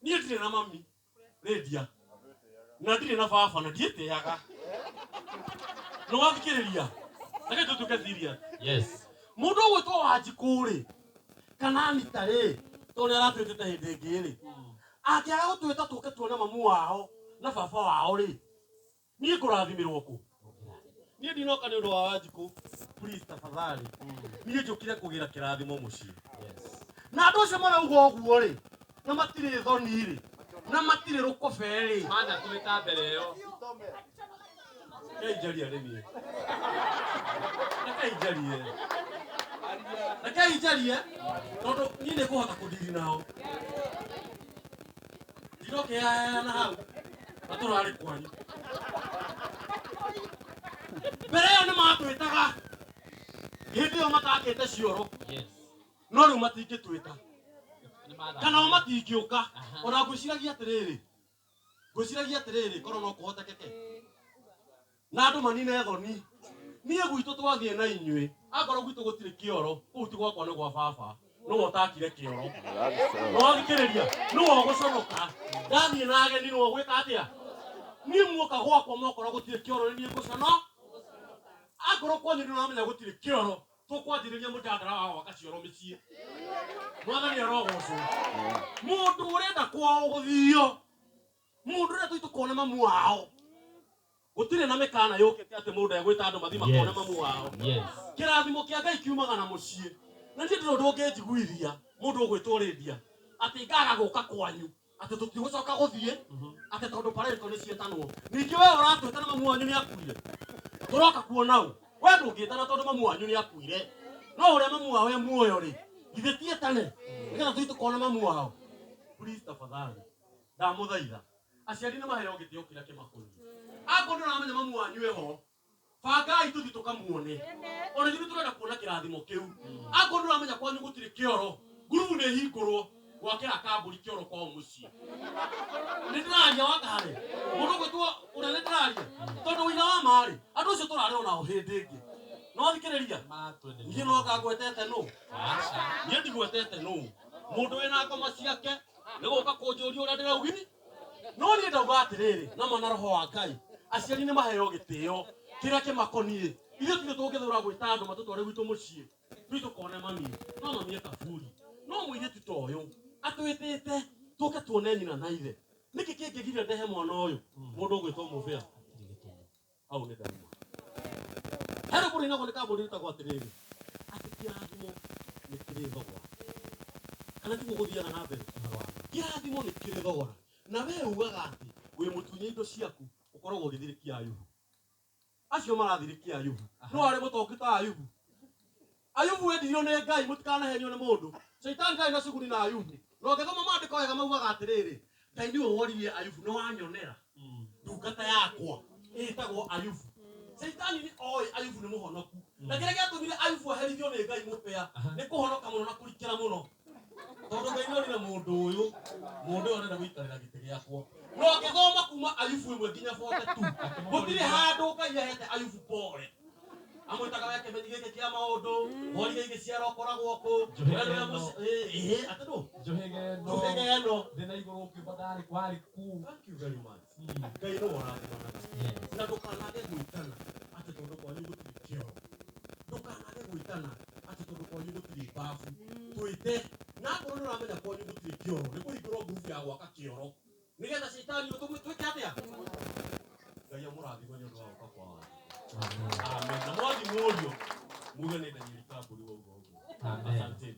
Niĩ ndirĩ na mami Lydia na ndirĩ na baba na ndiĩtĩaga. Nĩ wathikĩrĩria? Reke tũtuĩke serious. Yes. Mũndũ ũgwĩtwo Wanjikũ rĩ kana Anita rĩ tondũ nĩaratwĩtĩte hĩndĩ ĩngĩ rĩ angĩaga gũtwĩta tũke tuone mamu wao na baba wao rĩ niĩ ngũrathimirwo kũ? Niĩ ndinoka nĩ ũndũ wa Wanjikũ, please tafadhali. Niĩ njũkire kũgĩra kĩrathimo mũciĩ. Yes. Na andũ acio marauga ũguo rĩ na matirĩ thoni rĩ na matirĩ rũkobe rĩ Mana twĩta mbere ĩyo. Njaria rĩmwe. Rekei njarie tondũ niĩ nĩ kũhota kũndiri nao. Ndinokĩaya na hau na tũrarĩ kwanyu. Mbere ĩyo nĩ matwĩtaga hĩndĩ ĩyo matakĩte cioro. Yes. No rĩu matingĩtwĩta kana o matingĩũka. Ona ngwĩciragia atĩrĩrĩ korwo no kũhotekeke na andũ manine thoni. Niĩ gwitũ twathiĩ na inyuĩ akorwo gwitũ gũtirĩ kĩoro kũu ti gwakwa nĩ gwa baba nĩwe ũtakire kĩoro. No wathikĩrĩria nĩwe ũgũconoka ndathiĩ na ageni nĩwe ũgwĩka atĩa. Niĩ muoka gwakwa mokorwo gũtirĩ kĩoro nĩ niĩ ngũcono. Akorwo kwanyu nĩũramenya gũtirĩ kĩoro tũkwanjĩrĩria mũjadala wa gwaka cioro mĩciĩ. Mwathani arogocwo. Mũndũ ũrenda kwao gũthio, mũndũ ũrenda tũi tũkone mamu wao. Gũtirĩ na mĩkana yũkĩte atĩ mũndũ egwĩta andũ mathi makone mamu wao. Kĩrathimo kĩa Ngai kiumaga na mũciĩ. Na niĩ ndĩrĩ ũndũ ũngĩnjiguithia mũndũ ũgwĩtwo Lydia atĩ ngaga gũka kwanyu atĩ tũtigũcoka gũthiĩ atĩ tondũ parental nĩ ciĩtanwo. Ningĩ we ũratwĩta na mamu wanyu nĩ akuire. Tũroka kuona ũ? We ndũngĩtana tondũ mamu wanyu nĩ akuire. No ũrĩa mamu wao e muoyo rĩ githĩ tiĩtane nĩgetha tũi tũkone mamu wao. Please tafadhali ndamũthaitha aciari nĩ maheo gĩtĩo kĩrĩa kĩmakoniĩ. Akorwo ndũramenya mamu wanyu eho bangai tũthi tũkamuone. Ona ithuĩ tũrenda kuona kĩrathimo kĩu. Akorwo ndũramenya kwanyu gũtirĩ kĩoro ngurubu nĩ hingũrwo gwakĩra kambũri kĩoro kwao mũciĩ. Nĩ ndĩraria wakarĩ mũndũ ũgwĩtwo ũrĩa nĩ ndĩraria tondũ ũira wa marĩ andũ acio tũrarĩ onao hĩndĩ ĩngĩ. No wathikĩrĩria niĩ noka ngwetete nũ? Niĩ ndigwetete nũ. Mũndũ wĩna ngoma ciake nĩ gũka kũnjũria ũrĩa ndĩraugire. No niĩ ndauga atĩrĩrĩ na mana roho wa Ngai aciari nĩ maheo gĩtĩo kĩrĩa kĩmakoniĩ. Ithuĩ tũtirĩ tũngĩthũra gwĩta andũ matũtware gwitũ mũciĩ tũi tũkone mami. No mami e kaburi. No mũirĩtu ta ũyũ atwĩtĩte tũke tuone nyina na ithe. Nĩkĩ kĩngĩgiria ndehe mwana ũyũ mũndũ ũgwĩtwo mũbĩa? Hau nĩ ndauma. Hero kũrĩ nagwo nĩ kambũri ĩtagwo atĩrĩrĩ atĩ kĩrathimo nĩ kĩrĩ thogora. Kana tiguo gũthiaga na mbere. Kĩrathimo nĩ kĩrĩ thogora. Na we ugaga atĩ wĩ mũtunye indo ciaku ũkoragwo ũgĩthirĩkia Ayubu. Acio marathirĩkia Ayubu no arĩ mũtongu ta Ayubu. Ayubu wendirio nĩ Ngai mũtikanahenio nĩ mũndũ. Shaitani ndarĩ na shughuli na Ayubu. No ngĩthoma maandĩko wega maugaga atĩrĩrĩ Ngai nĩwe woririe Ayubu nĩ wanyonera ndungata yakwa ĩtagwo Ayubu. Shaitani nĩ oĩ Ayubu nĩ mũhonoku. Na kĩrĩa gĩatũmire Ayubu aherithio nĩ Ngai mũpĩa nĩ kũhonoka mũno na kũrikĩra mũno. Tondũ Ngai nĩonire mũndũ ũyũ arenda gũikarĩra gĩtĩ gĩakwa. No ngĩthoma kuma Ayubu 1 nginya 42 gũtirĩ handũ Ngai ahete Ayubu pole. Amwĩtaga we kĩmenyithia gĩkĩ kĩa maũndũ horia igĩciara ũkoragwo kũ atĩ ndũ njũhĩgeno Ndĩna igũrũ ũkĩmba ndarĩ kwarĩ kuu. Thank you very much. Ngai no ũrathimana. Na ndũkanage gwĩtana atĩ tondũ kwanyu gũtirĩ kĩoro. Ndũkanage gwĩtana atĩ tondũ kwanyu gũtirĩ babu. Twĩte na akorwo ndũramenya kwanyu gũtirĩ kĩoro nĩ kũhingũrwo ngurubu ya gwaka kĩoro nĩgetha Shaitani twĩke atĩa. Ngai amũrathime nĩ ũndũ wa gũka kwao. Amen. Na mwathi mũriũ muge nĩ Danieli kambũri wa ũguo. Asanteni.